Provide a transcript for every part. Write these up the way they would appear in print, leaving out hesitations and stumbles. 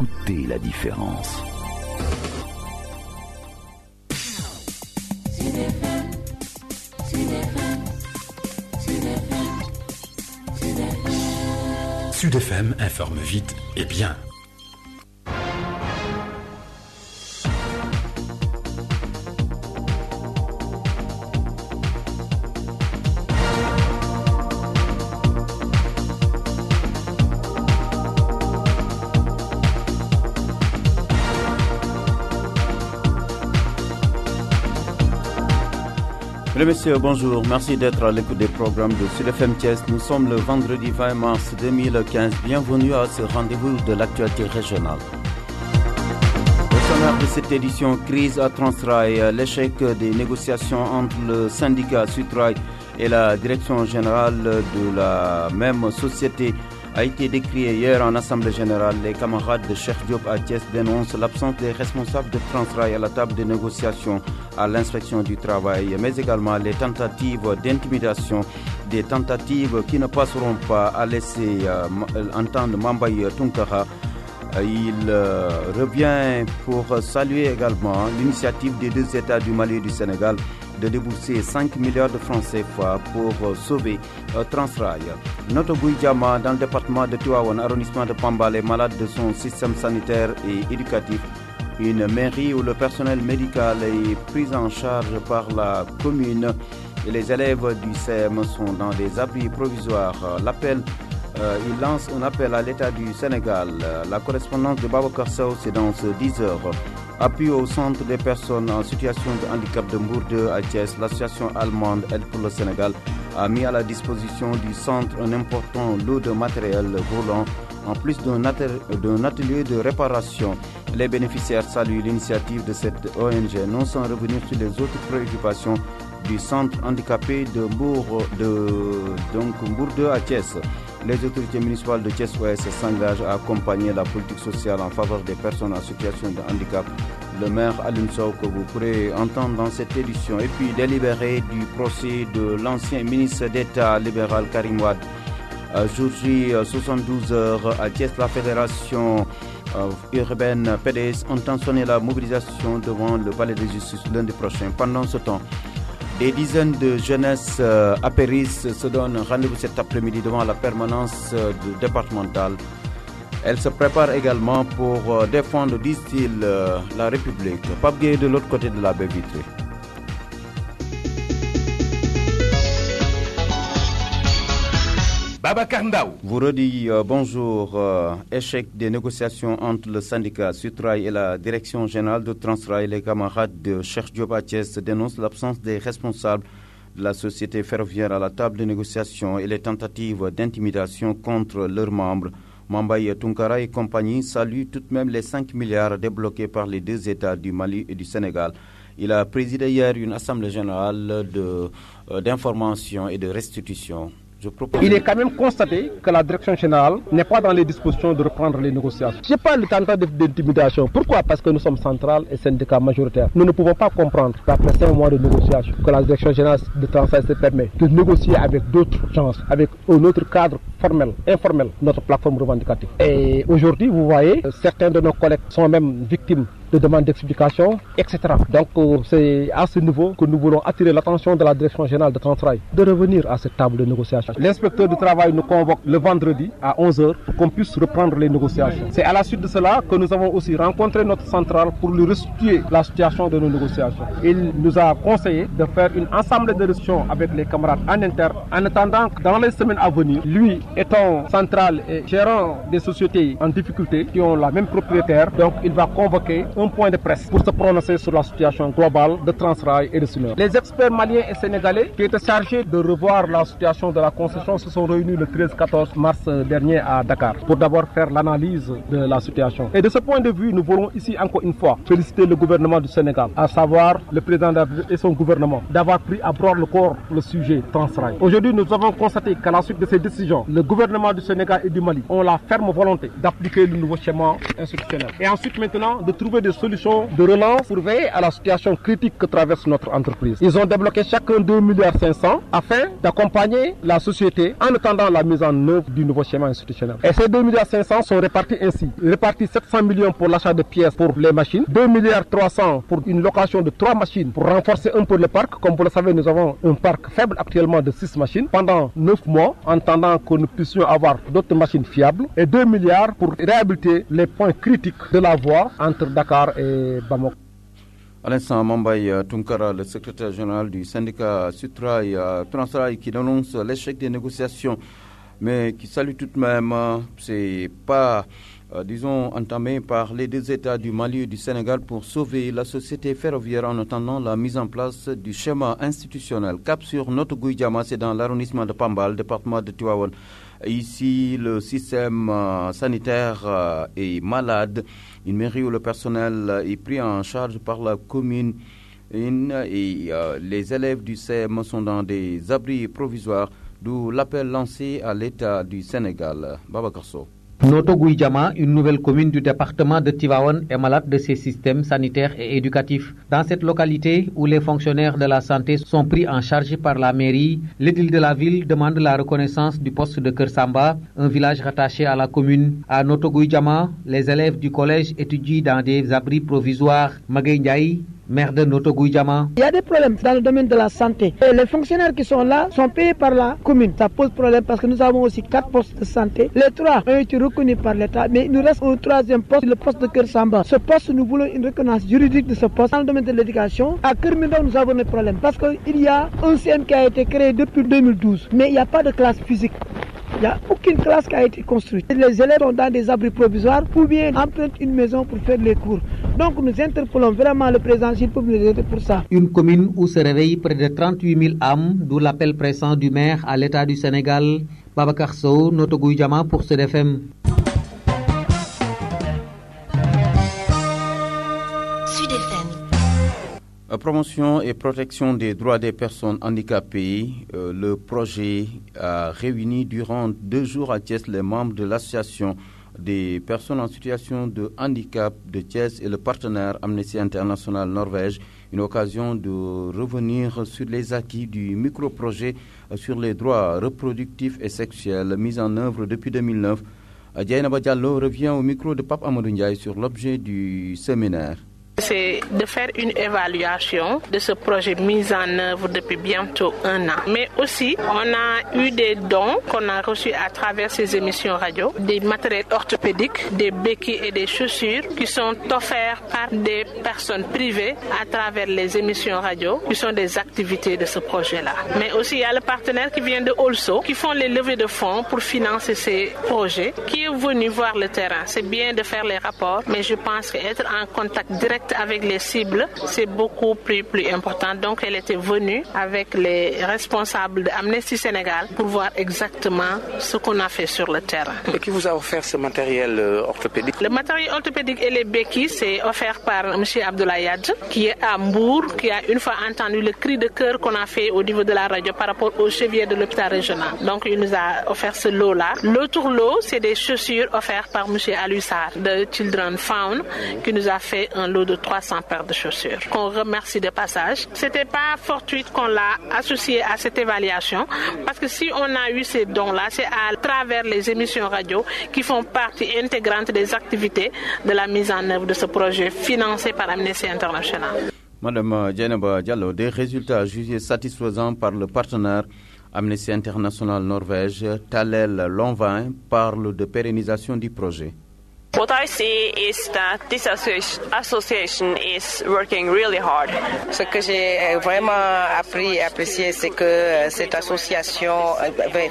Écoutez la différence. Sud FM informe vite et bien. Mesdames, Messieurs, bonjour. Merci d'être à l'écoute des programmes de Sud FM Thiès. Nous sommes le vendredi 20 mars 2015. Bienvenue à ce rendez-vous de l'actualité régionale. Au sommaire de cette édition, crise à Transrail, l'échec des négociations entre le syndicat Sutrail et la direction générale de la même société a été décrié hier en Assemblée générale. Les camarades de Cheikh Diop à Thiès dénoncent l'absence des responsables de Transrail à la table de négociation à l'inspection du travail, mais également les tentatives d'intimidation, des tentatives qui ne passeront pas à laisser entendre Mambaye Tunkara. Il revient pour saluer également l'initiative des deux États du Mali et du Sénégal de débourser 5 milliards de francs CFA pour sauver Transrail. Notre Gouidjama, dans le département de Tivaouane, arrondissement de Pambal, est malade de son système sanitaire et éducatif. Une mairie où le personnel médical est pris en charge par la commune et les élèves du CM sont dans des abris provisoires. Il lance un appel à l'État du Sénégal. La correspondance de Babacar Sow, c'est dans ce 10 heures. Appui au centre des personnes en situation de handicap de Mbourde à Thiès, l'association allemande Aide pour le Sénégal a mis à la disposition du centre un important lot de matériel roulant en plus d'un atelier de réparation. Les bénéficiaires saluent l'initiative de cette ONG, non sans revenir sur les autres préoccupations du centre handicapé de Mbourde à Thiès. Les autorités municipales de Thiès-Ouest s'engagent à accompagner la politique sociale en faveur des personnes en situation de handicap. Le maire Alioune Sow, que vous pourrez entendre dans cette édition, et puis délibéré du procès de l'ancien ministre d'État libéral Karim Wade. Jour J, 72 heures à Thiès, la fédération urbaine PDS entend sonner la mobilisation devant le palais de justice lundi prochain. Pendant ce temps, des dizaines de jeunesses apéristes se donnent rendez-vous cet après-midi devant la permanence départementale. Elles se préparent également pour défendre, disent-ils, la République. Pape Gueye de l'autre côté de la baie vitrée. Babacar Ndaw. Vous redis bonjour. Échec des négociations entre le syndicat Sutrail et la direction générale de Transrail. Les camarades de Cheikh Diop à Thiès dénoncent l'absence des responsables de la société ferroviaire à la table de négociation et les tentatives d'intimidation contre leurs membres. Mambaye Tunkara et compagnie saluent tout de même les 5 milliards débloqués par les deux États du Mali et du Sénégal. Il a présidé hier une assemblée générale d'information et de restitution. Il est quand même constaté que la direction générale n'est pas dans les dispositions de reprendre les négociations. Je parle de tentative d'intimidation. Pourquoi? Parce que nous sommes centrales et syndicats majoritaires. Nous ne pouvons pas comprendre qu'après 5 mois de négociation, que la direction générale de Transrail se permet de négocier avec d'autres gens, avec un autre cadre formel, informel, notre plateforme revendicative. Et aujourd'hui, vous voyez, certains de nos collègues sont même victimes de demandes d'explication, etc. Donc c'est à ce niveau que nous voulons attirer l'attention de la direction générale de Transrail de revenir à cette table de négociation. L'inspecteur du travail nous convoque le vendredi à 11h pour qu'on puisse reprendre les négociations. C'est à la suite de cela que nous avons aussi rencontré notre centrale pour lui restituer la situation de nos négociations. Il nous a conseillé de faire une assemblée de discussion avec les camarades en interne en attendant que dans les semaines à venir, lui étant central et gérant des sociétés en difficulté qui ont la même propriétaire, donc il va convoquer un point de presse pour se prononcer sur la situation globale de Transrail et de Sumer. Les experts maliens et sénégalais qui étaient chargés de revoir la situation de la concession se sont réunis le 13-14 mars dernier à Dakar pour d'abord faire l'analyse de la situation. Et de ce point de vue, nous voulons ici encore une fois féliciter le gouvernement du Sénégal, à savoir le président et son gouvernement, d'avoir pris à bord le corps le sujet Transrail. Aujourd'hui, nous avons constaté qu'à la suite de ces décisions, le gouvernement du Sénégal et du Mali ont la ferme volonté d'appliquer le nouveau schéma institutionnel. Et ensuite maintenant de trouver des solutions de relance pour veiller à la situation critique que traverse notre entreprise. Ils ont débloqué chacun 2,5 milliards afin d'accompagner la société en attendant la mise en œuvre du nouveau schéma institutionnel. Et ces 2,5 milliards sont répartis ainsi. Répartis 700 millions pour l'achat de pièces pour les machines, 2,3 milliards pour une location de 3 machines pour renforcer un peu le parc. Comme vous le savez, nous avons un parc faible actuellement de 6 machines pendant 9 mois, en attendant que nous puissions avoir d'autres machines fiables. Et 2 milliards pour réhabiliter les points critiques de la voie entre Dakar et Bamako. À l'instant, Mambaye Tunkara, le secrétaire général du syndicat Sutrail Transrail, qui annonce l'échec des négociations, mais qui salue tout de même, c'est pas, entamé par les deux États du Mali et du Sénégal pour sauver la société ferroviaire en attendant la mise en place du schéma institutionnel. Cap sur Noto Gouïdiama, c'est dans l'arrondissement de Pambal, département de Tivaouane. Ici, le système sanitaire est malade. Une mairie où le personnel est pris en charge par la commune et les élèves du CM sont dans des abris provisoires, d'où l'appel lancé à l'État du Sénégal. Baba Karso. Noto Gouïdiama, une nouvelle commune du département de Tivaouane, est malade de ses systèmes sanitaires et éducatifs. Dans cette localité où les fonctionnaires de la santé sont pris en charge par la mairie, l'édile de la ville demande la reconnaissance du poste de Kersamba, un village rattaché à la commune. À Noto Gouïdiama, les élèves du collège étudient dans des abris provisoires. Magay Ndiaye, maire de Noto Gouïdiama. Il y a des problèmes dans le domaine de la santé. Et les fonctionnaires qui sont là sont payés par la commune. Ça pose problème parce que nous avons aussi 4 postes de santé. Les 3 ont été reconnus par l'État, mais il nous reste un 3e poste, le poste de Kersamba. Ce poste, nous voulons une reconnaissance juridique de ce poste. Dans le domaine de l'éducation, à Kermindon, nous avons des problèmes parce qu'il y a un CM qui a été créé depuis 2012, mais il n'y a pas de classe physique. Il n'y a aucune classe qui a été construite. Les élèves sont dans des abris provisoires ou bien empruntent une maison pour faire les cours. Donc nous interpellons vraiment le président s'il peut nous aider pour ça. Une commune où se réveillent près de 38 000 âmes, d'où l'appel pressant du maire à l'État du Sénégal. Babacar Sow, Noto Gouïdiama pour Sud FM. Promotion et protection des droits des personnes handicapées. Le projet a réuni durant 2 jours à Thiès les membres de l'association des personnes en situation de handicap de Thiès et le partenaire Amnesty International Norvège. Une occasion de revenir sur les acquis du micro-projet sur les droits reproductifs et sexuels mis en œuvre depuis 2009. Dieynaba Diallo revient au micro de Pape Amadou Ndiaye sur l'objet du séminaire. C'est de faire une évaluation de ce projet mis en œuvre depuis bientôt 1 an. Mais aussi, on a eu des dons qu'on a reçus à travers ces émissions radio, des matériels orthopédiques, des béquilles et des chaussures qui sont offerts par des personnes privées à travers les émissions radio, qui sont des activités de ce projet-là. Mais aussi, il y a le partenaire qui vient de Also, qui font les levées de fonds pour financer ces projets, qui est venu voir le terrain. C'est bien de faire les rapports, mais je pense qu'être en contact direct avec les cibles, c'est beaucoup plus important. Donc, elle était venue avec les responsables d'Amnesty Sénégal pour voir exactement ce qu'on a fait sur le terrain. Et qui vous a offert ce matériel orthopédique? Le matériel orthopédique et les béquilles, c'est offert par M. Abdoulaye Yadj, qui est à Mbour, qui a une fois entendu le cri de cœur qu'on a fait au niveau de la radio par rapport au chevier de l'hôpital régional. Donc, il nous a offert ce lot-là. L'autre lot, c'est des chaussures offertes par M. Alussar de Children Found, qui nous a fait un lot de 300 paires de chaussures, qu'on remercie de passage. C'était pas fortuit qu'on l'a associé à cette évaluation, parce que si on a eu ces dons-là, c'est à travers les émissions radio qui font partie intégrante des activités de la mise en œuvre de ce projet financé par Amnesty International. Madame Dieynaba Diallo, des résultats jugés satisfaisants par le partenaire Amnesty International Norvège, Talel Lonvin, parle de pérennisation du projet. What I see is that this association is working really hard. Ce que j'ai vraiment appris et apprécié, c'est que cette association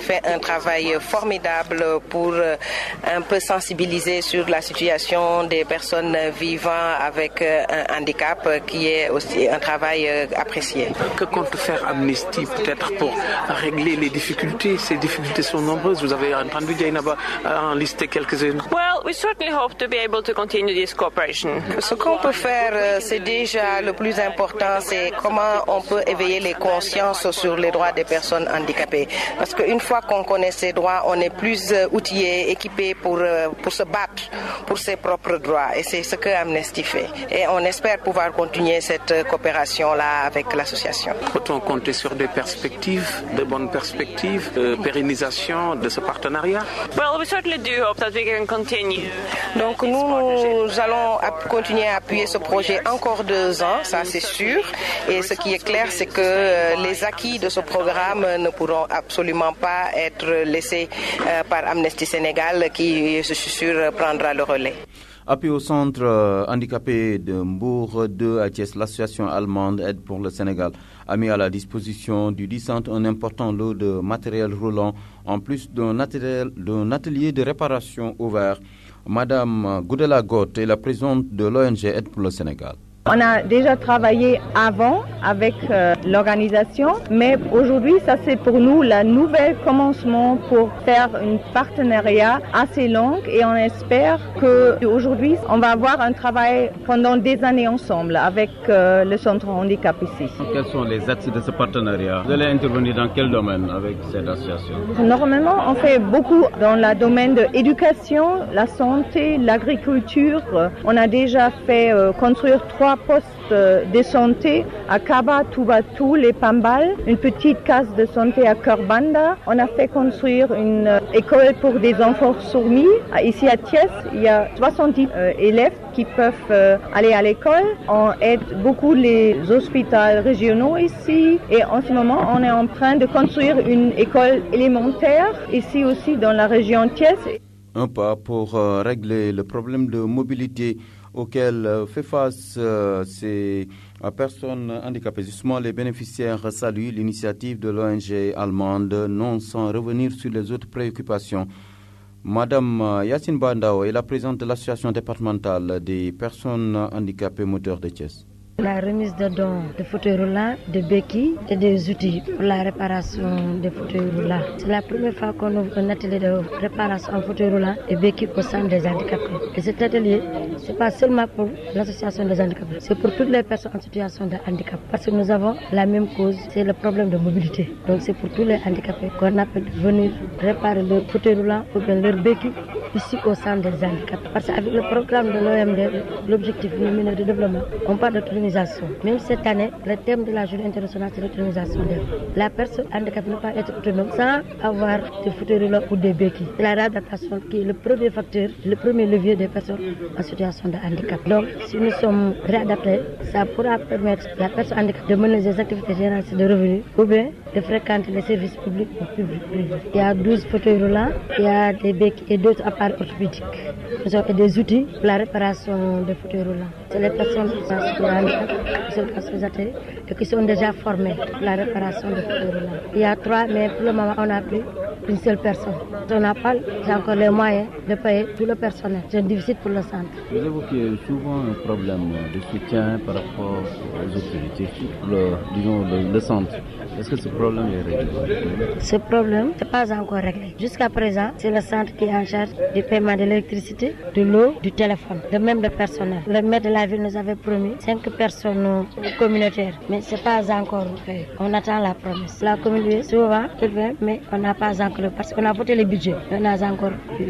fait un travail formidable pour un peu sensibiliser sur la situation des personnes vivant avec un handicap, qui est aussi un travail apprécié. Que compte faire Amnesty peut-être pour régler les difficultés? Ces difficultés sont nombreuses. Vous avez entendu Dieynaba en lister quelques-unes. Well, we certainly hope to be able to continue this cooperation. Ce qu'on peut faire, c'est déjà le plus important, c'est comment on peut éveiller les consciences sur les droits des personnes handicapées. Parce qu'une fois qu'on connaît ces droits, on est plus outillé, équipé pour se battre pour ses propres droits. Et c'est ce que Amnesty fait. Et on espère pouvoir continuer cette coopération-là avec l'association. Peut-on compter sur des perspectives, de bonnes perspectives, de pérennisation de ce partenariat? Well, we certainly do hope that we can continue. Donc nous allons continuer à appuyer ce projet encore 2 ans, ça c'est sûr. Et ce qui est clair, c'est que les acquis de ce programme ne pourront absolument pas être laissés par Amnesty Sénégal qui, je suis sûr, prendra le relais. Appui au centre handicapé de Mbour 2 à Thiès, l'association allemande Aide pour le Sénégal a mis à la disposition du centre un important lot de matériel roulant, en plus d'un atelier de réparation ouvert. Madame Goudela Goth est la présidente de l'ONG Aide pour le Sénégal. On a déjà travaillé avant avec l'organisation, mais aujourd'hui, ça c'est pour nous le nouvel commencement pour faire un partenariat assez long et on espère qu'aujourd'hui, on va avoir un travail pendant des années ensemble avec le centre handicap ici. Quels sont les axes de ce partenariat? Vous allez intervenir dans quel domaine avec cette association? Normalement, on fait beaucoup dans le domaine de l'éducation, la santé, l'agriculture. On a déjà fait construire 3 postes de santé à Kaba, Toubatou, les Pambal, une petite case de santé à Korbanda. On a fait construire une école pour des enfants sourds-muets. Ici à Thiès, il y a 70 élèves qui peuvent aller à l'école. On aide beaucoup les hôpitaux régionaux ici et en ce moment, on est en train de construire une école élémentaire ici aussi dans la région Thiès. Un pas pour régler le problème de mobilité auquel fait face ces personnes handicapées. Justement, les bénéficiaires saluent l'initiative de l'ONG allemande, non sans revenir sur les autres préoccupations. Madame Yacine Bandao est la présidente de l'association départementale des personnes handicapées moteurs de Thiès. La remise de dons de fauteuils roulants, de béquilles et des outils pour la réparation des fauteuils roulants. C'est la première fois qu'on ouvre un atelier de réparation en fauteuils roulants et béquilles au centre des handicapés. Et cet atelier, ce n'est pas seulement pour l'association des handicapés, c'est pour toutes les personnes en situation de handicap. Parce que nous avons la même cause, c'est le problème de mobilité. Donc c'est pour tous les handicapés qu'on appelle venir réparer leurs fauteuils roulants ou bien leurs béquilles ici au centre des handicapés. Parce qu'avec le programme de l'OMD, l'objectif lumineux de développement, on parle d'autonomisation. Même cette année, le thème de la journée internationale, c'est l'autonomisation. La personne handicapée ne peut pas être autonome sans avoir des fauteuils roulants ou des béquilles. C'est la réadaptation qui est le premier facteur, le premier levier des personnes en situation de handicap. Donc, si nous sommes réadaptés, ça pourra permettre à la personne handicapée de mener des activités générales de revenus ou bien de fréquenter les services publics ou privés. Il y a 12 fauteuils roulants, il y a des béquilles et d'autres appareils orthopédiques. Nous avons des outils pour la réparation des fauteuils roulants. C'est les personnes qui sont qui sont capacités et qui sont déjà formées pour la réparation des fauteuils roulants. Il y a 3, mais pour le moment, on n'a plus une seule personne. On n'a pas encore les moyens de payer tout le personnel. C'est difficile pour le centre. Vous évoquez souvent un problème de soutien par rapport aux autorités, le centre. Est-ce que ce problème est réglé? Ce problème n'est pas encore réglé. Jusqu'à présent, c'est le centre qui est en charge du paiement de l'électricité, de l'eau, du téléphone, de même le personnel. Le maire de la ville nous avait promis 5 personnes communautaires, mais ce n'est pas encore fait. On attend la promesse. La communauté, souvent, il veut, mais on n'a pas encore, parce qu'on a voté le budget. On n'a encore eu.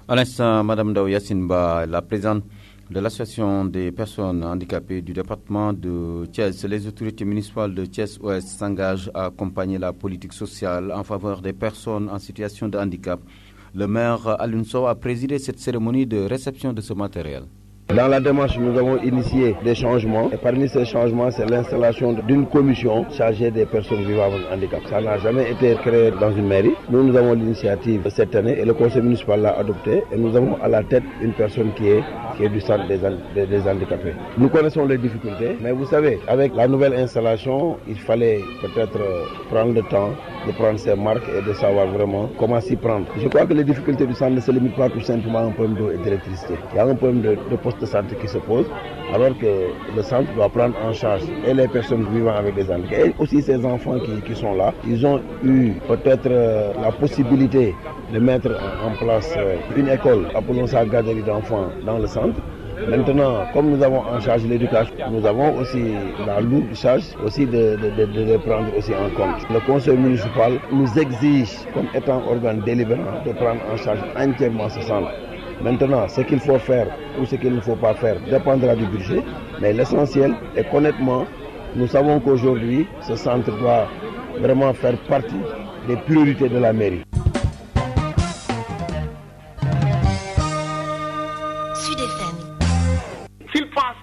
À l'instant, Mme Dao Yassinba, la présidente de l'association des personnes handicapées du département de Thiès, les autorités municipales de Thiès-Ouest s'engagent à accompagner la politique sociale en faveur des personnes en situation de handicap. Le maire Alioune Sow a présidé cette cérémonie de réception de ce matériel. Dans la démarche, nous avons initié des changements et parmi ces changements, c'est l'installation d'une commission chargée des personnes vivant avec handicap. Ça n'a jamais été créé dans une mairie. Nous avons l'initiative cette année et le conseil municipal l'a adopté et nous avons à la tête une personne qui est du centre des handicapés. Nous connaissons les difficultés, mais vous savez, avec la nouvelle installation, il fallait peut-être prendre le temps de prendre ses marques et de savoir vraiment comment s'y prendre. Je crois que les difficultés du centre ne se limitent pas tout simplement à un problème d'eau et d'électricité. Il y a un problème de poste de santé qui se pose, alors que le centre doit prendre en charge et les personnes vivant avec des handicaps et aussi ces enfants qui sont là. Ils ont eu peut-être la possibilité de mettre en place une école, appelons ça garderie d'enfants, dans le centre. Maintenant, comme nous avons en charge l'éducation, nous avons aussi la lourde charge aussi de les prendre aussi en compte. Le conseil municipal nous exige, comme étant organe délibérant, de prendre en charge entièrement ce centre. Maintenant, ce qu'il faut faire ou ce qu'il ne faut pas faire dépendra du budget, mais l'essentiel est qu'honnêtement, nous savons qu'aujourd'hui, ce centre doit vraiment faire partie des priorités de la mairie.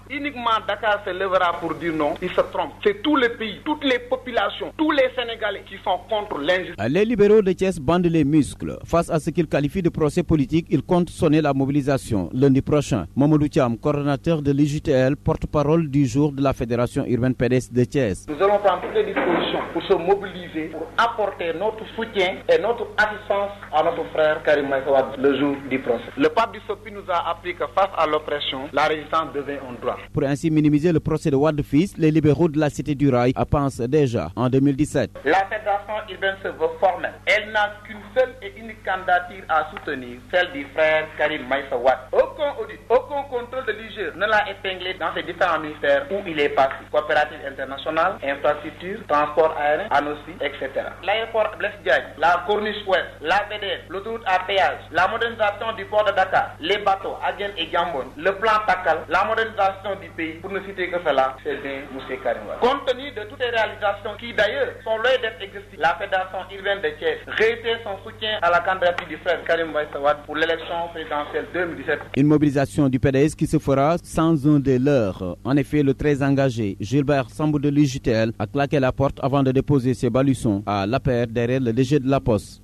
Uniquement Dakar se lèvera pour dire non, il se trompe. C'est tous les pays, toutes les populations, tous les Sénégalais qui sont contre l'injustice. Les libéraux de Thiès bandent les muscles. Face à ce qu'ils qualifient de procès politique, ils comptent sonner la mobilisation lundi prochain. Mamadou Thiam, coordonnateur de l'IJTL, porte-parole du jour de la Fédération urbaine PDS de Thiès. Nous allons prendre toutes les dispositions pour se mobiliser, pour apporter notre soutien et notre assistance à notre frère Karim Meïssa Wade le jour du procès. Le pape du Sopi nous a appris que face à l'oppression, la résistance devient un droit. Pour ainsi minimiser le procès de Wade fils, les libéraux de la Cité du Rail pensent déjà en 2017. La fédération urbaine se veut formelle. Elle n'a qu'une seule et unique candidature à soutenir, celle du frère Karim Meïssa Wade. Aucun audit, aucun contrôle de l'IGE ne l'a épinglé dans ses différents ministères où il est passé. Coopérative internationale, infrastructure, transport aérien, ANOCI, etc. L'aéroport Blaise Diagne, la Corniche Ouest, la VDN, l'autoroute à péage, la modernisation du port de Dakar, les bateaux Agen et Gambon, le plan Takal, la modernisation du pays, pour ne citer que cela, c'est bien M. Karim Wade. Compte tenu de toutes les réalisations qui d'ailleurs sont loin d'être exhaustives, la Fédération urbaine de Thiès réitère son soutien à la candidature du frère Karim Meïssa Wade pour l'élection présidentielle 2017. Une mobilisation du PDS qui se fera sans un des leurs. En effet, le très engagé Gilbert Sambou de l'IJTL a claqué la porte avant de déposer ses balussons à l'APR derrière le DG de la Poste.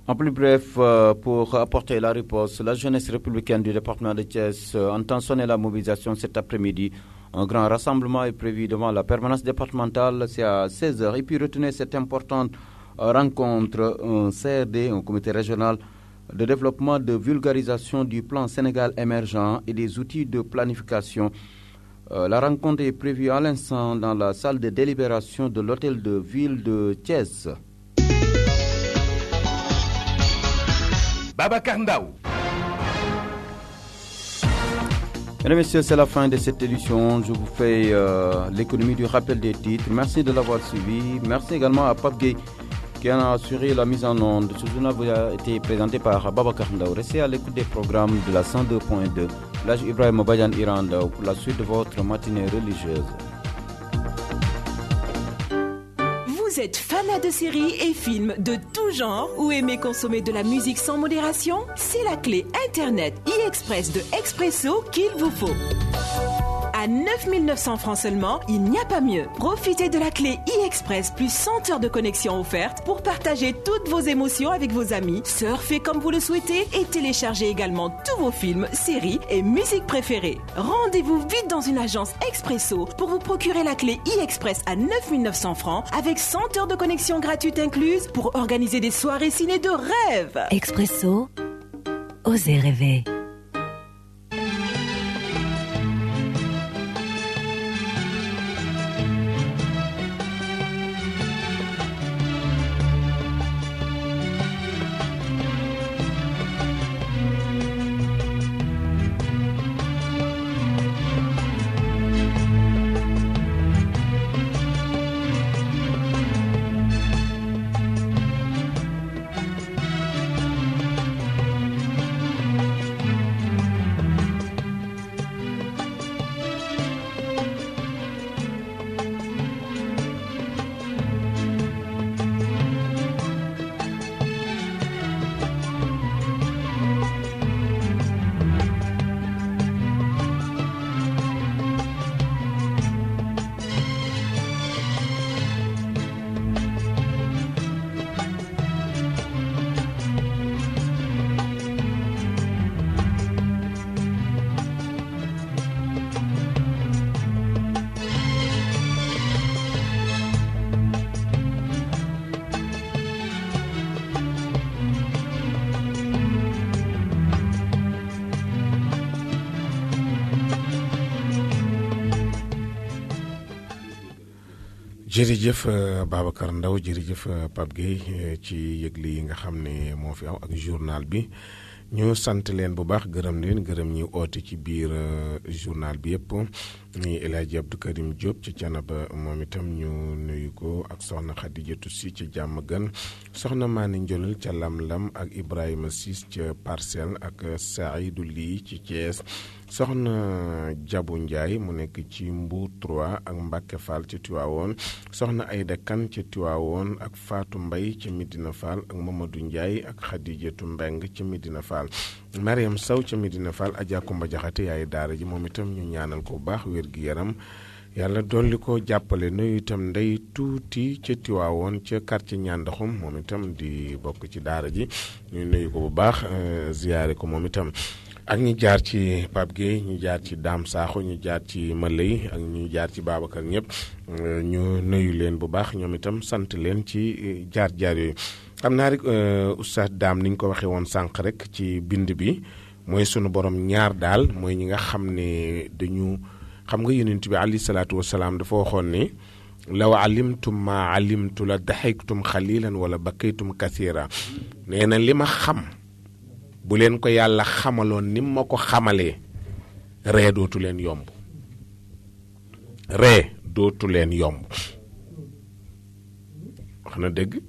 En plus bref, pour apporter la réponse, la jeunesse républicaine du département de Thiès entend sonner la mobilisation cet après-midi. Un grand rassemblement est prévu devant la permanence départementale, c'est à 16h. Et puis retenez cette importante rencontre, un CRD, un comité régional de développement de vulgarisation du plan Sénégal émergent et des outils de planification. La rencontre est prévue à l'instant dans la salle de délibération de l'hôtel de ville de Thiès. Babacar Ndaw. Mesdames et messieurs, c'est la fin de cette édition. Je vous fais l'économie du rappel des titres. Merci de l'avoir suivi. Merci également à Pape Gueye qui a assuré la mise en onde. Ce journal vous a été présenté par Babacar Ndaw. Restez à l'écoute des programmes de la 102.2. L'âge Ibrahim Badian Iranda pour la suite de votre matinée religieuse. Vous êtes fanat de séries et films de tout genre ou aimez consommer de la musique sans modération? C'est la clé Internet e-Express de Expresso qu'il vous faut. À 9 900 francs seulement, il n'y a pas mieux. Profitez de la clé e-Express plus 100 heures de connexion offerte pour partager toutes vos émotions avec vos amis, surfer comme vous le souhaitez et télécharger également tous vos films, séries et musiques préférées. Rendez-vous vite dans une agence Expresso pour vous procurer la clé e-Express à 9 900 francs avec 100 heures de connexion gratuite incluse pour organiser des soirées ciné de rêve. Expresso, osez rêver. jërëjëf Babacar Ndaw jërëjëf Pape Gueye ci yëgle yi nga xam ne moo fi aw ak journal bi ñu sant leen bu baax gërëm ñi oote ci biir journal bi yëpp ñi El Hadji Abdou Karim Diop ci Canaba moom itam ñu nuyu ko ak soxna Khadijatou Si ci jàmm gën soxna Maani Njolal ca Lam-Lam ak Ibrahima Sis ca Parcelles ak Saïdou Ly ci Thiès soxna Jabu Ndiaye mu nekk ci Mbour 3 ak Mbacke Fall ci Tivaouane soxna Aïda Kane ci Tivaouane ak Fatou Mbaye ci Medina Fall ak Mamadou Ndiaye ak Khadijatou Mbeng ci Medina Fall Mariam Sow ci Medina Fall Adja Kumba Jaxate yaay daara ji moom itam ñu ñaanal ko bu baax wér gi yaram yàlla dolli ko jàppale nuyu itam ndey tuuti ca Tivaouane ca quartier Ñandaxum moom itam di bokk ci daara ji ñu nuyu ko bu baax ziyaare ko moom itam ak ñu jaar ci Pape Gueye ñu jaar ci Dame Sakho ñu jaar ci Malay ak ñu jaar ci Babacar ñëpp ñu nuyu leen bu baax ñoom itam sant leen ci jaar-jaar yooyu xam naa rek oustaz Dame ni ñu ko waxee woon sànq rek ci bind bi mooy sunu borom ñaar daal mooy ñi nga xam ne dañu xam nga yonent bi alayhi salaatu wasalaam dafa waxoon ne law alimtum ma alimtu la daxiktum xalilan wala bakaytum kathira nee na li ma xam bu leen ko yàlla xamaloon ni ma ko xamalee ree dootu leen yomb wax na dëgg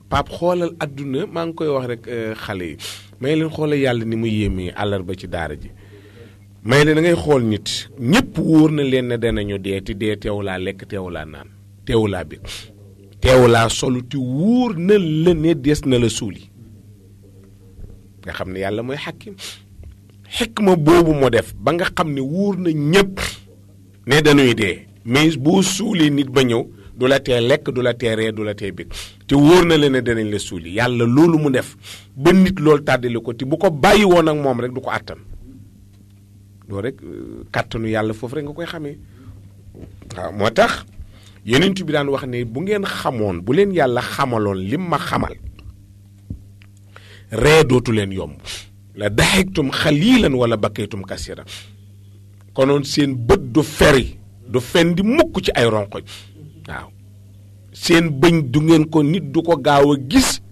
Pape xoolal adduna maa ngi koy wax rek xale yi may leen xoolal yàlla ni mu yéemee àllarba ci daara ji may leen da ngay xool nit ñëpp wóor na leen ne danañu dee ti dee teewu laa lekk teewu laa naan teewu laa bi teewu laa solu ti wóor na la ne des na la suuli nga xam ne yàlla mooy xikma boobu moo def ba nga xam ne wóor na ñëpp ne dañuy dee mais boo suulee nit ba ñëw du la tee lekk du la tee ree du la tee bég te wóor na leen ne danañ la suuli yàlla loolu mu def ba nit loolu tàddali ko te bu ko bàyyi woon ak moom rek du ko àttan loolu rek kàttanu yàlla foofu rek nga koy xamee waaw moo tax yonent bi daan wax ne bu ngeen xamoon bu leen yàlla xamaloon lim ma xamal ree dootu leen yomb la daxiktum xalilan wala bakaytum kasira konoon seen bët du feri du fen di mukk ci ay ronkoñ waaw seen bëñ du ngeen ko nit du ko gaaw a gis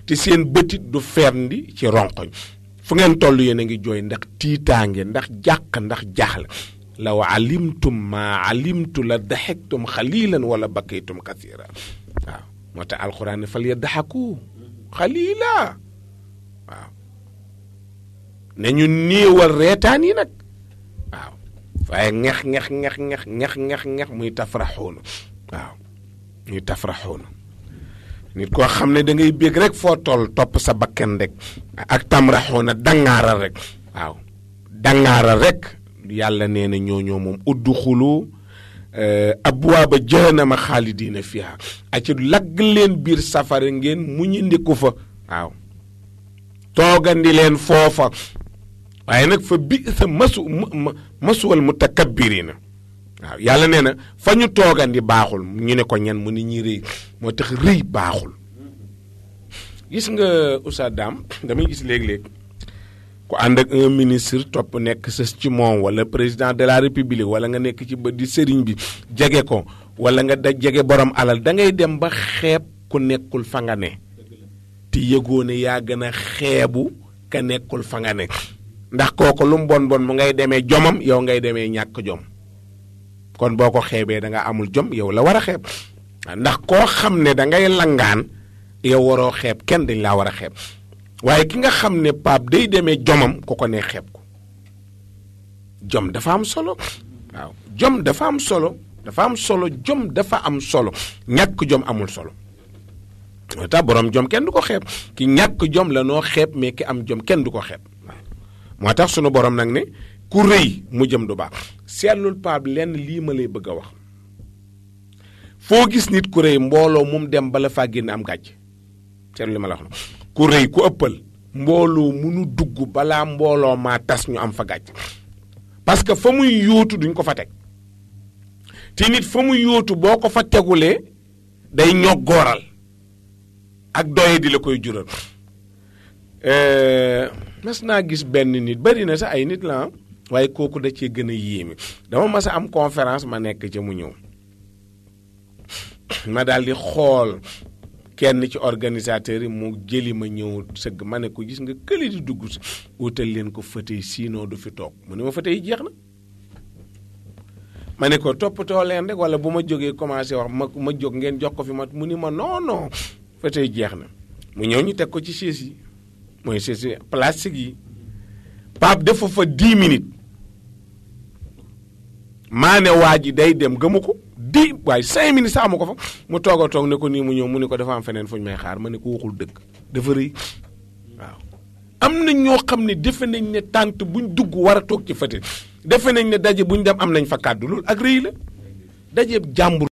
te seen bëtit du ferndi ci ronkoñ fu ngeen toll yéen a ngi jooy ndax tiitaange ndax jàq ndax jaaxle law alimtum ma alimtu la daxiktum xalilan wala bakaytum kasira waaw moo tax alxuraan ne fal yadhaku xalila waaw ne ñu néewal reetaan yi nag waaw waaye ñex muy tafraxuuna waaw ñuy tafraxuuna nit koo xam ne da ngay bég rek foo toll topp sa bakken rek ak tamraxuuna dangaaral rek waaw dangaaral rek yàlla nee na ñooñoo moom udduxulu abwaaba jahannama xaalidiina fiha aci lagg leen biir safara ngeen muñu ndiku fa waaw toogandi leen foofa waaye nag fa bi sa masuwal mutakabbirina waaw yàlla nee na fa ñu toogandi baaxul ñu ne ko ñan mu ni ñuy rëy moo tax rëy baaxul gis nga Oustaz Dame damay gis léeg-léeg ku ànd ak un ministre topp nekk sës ci moom wala président de la république wala nga nekk ci ba di sëriñ bi jege ko wala nga da jege borom alal da ngay dem ba xeeb ku nekkul fa nga ne te yëgoo ne yaa gën a xeebu ka nekkul fa nga ne ndax kooku lu mu bon mu ngay demee jomam yow ngay demee ñàkk jom kon boo ko xeebee da nga amul jom yow la war a xeeb ndax koo xam ne da ngay langaan yow waroo xeeb kenn dañ laa war a xeeb waaye ki nga xam ne Pape day demee jomam ku ko ne xeeb ko jom dafa am solo waaw jom dafa am solo jom dafa am solo ñàkk jom amul solo moo tax borom jom kenn du ko xeeb ki ñàkk jom la noo xeeb mais ki am jom kenn du ko xeeb waaw moo tax sunu borom nag ne ku rëy mu jëm du baax seetlul Pape lenn lii ma lay bëgg a wax foo gis nit ku rëy mbooloo mum dem bala faa génn am gàcc seetlu li ma la wax ku rëy ku ëppal mbooloo munu dugg balaa mbooloo maa tas ñu am fa gàcc parce que fa muy yóotu duñ ko fa teg te nit fa muy yóotu boo ko fa tegulee day ñoggooral ak doye di la koy jural mas naa gis benn nit bari na sax ay nit la waaye kooku da cee gën a yéeme dama mas a am conférence ma nekk ca mu ñëw ma daal di xool kenn ci organisateur yi mu jëli ma ñëw sëgg ma ne ko gis nga këli di dugg si wutal leen ko fauteuil sinon du fi toog mu ne ma fauteuil yi jeex na ma ne ko toppatoo leen rek wala bu ma jógee commencé wax ma jóg ngeen jox ko fi ma mu ni ma non fauteuil jeex na mu ñëw ñu teg ko ci chaise yi mooy chaise plastique yi Pape defa fa 10 minutes maa ne waa ji day dem gëmu ko waaye 5 minutes sax ma ko fa mu toog a toog ne ko nii mu ñëw mu ne ko dafa am feneen fu ñu may xaar ma ne ko waxul dëgg dafa rëy waaw. am na ñoo xam ne defe nañ ne tànt buñ dugg war a toog ci fauteuil defe nañ ne daje buñ dem am nañ fa kàddu loolu ak rëy la daje jàmbur.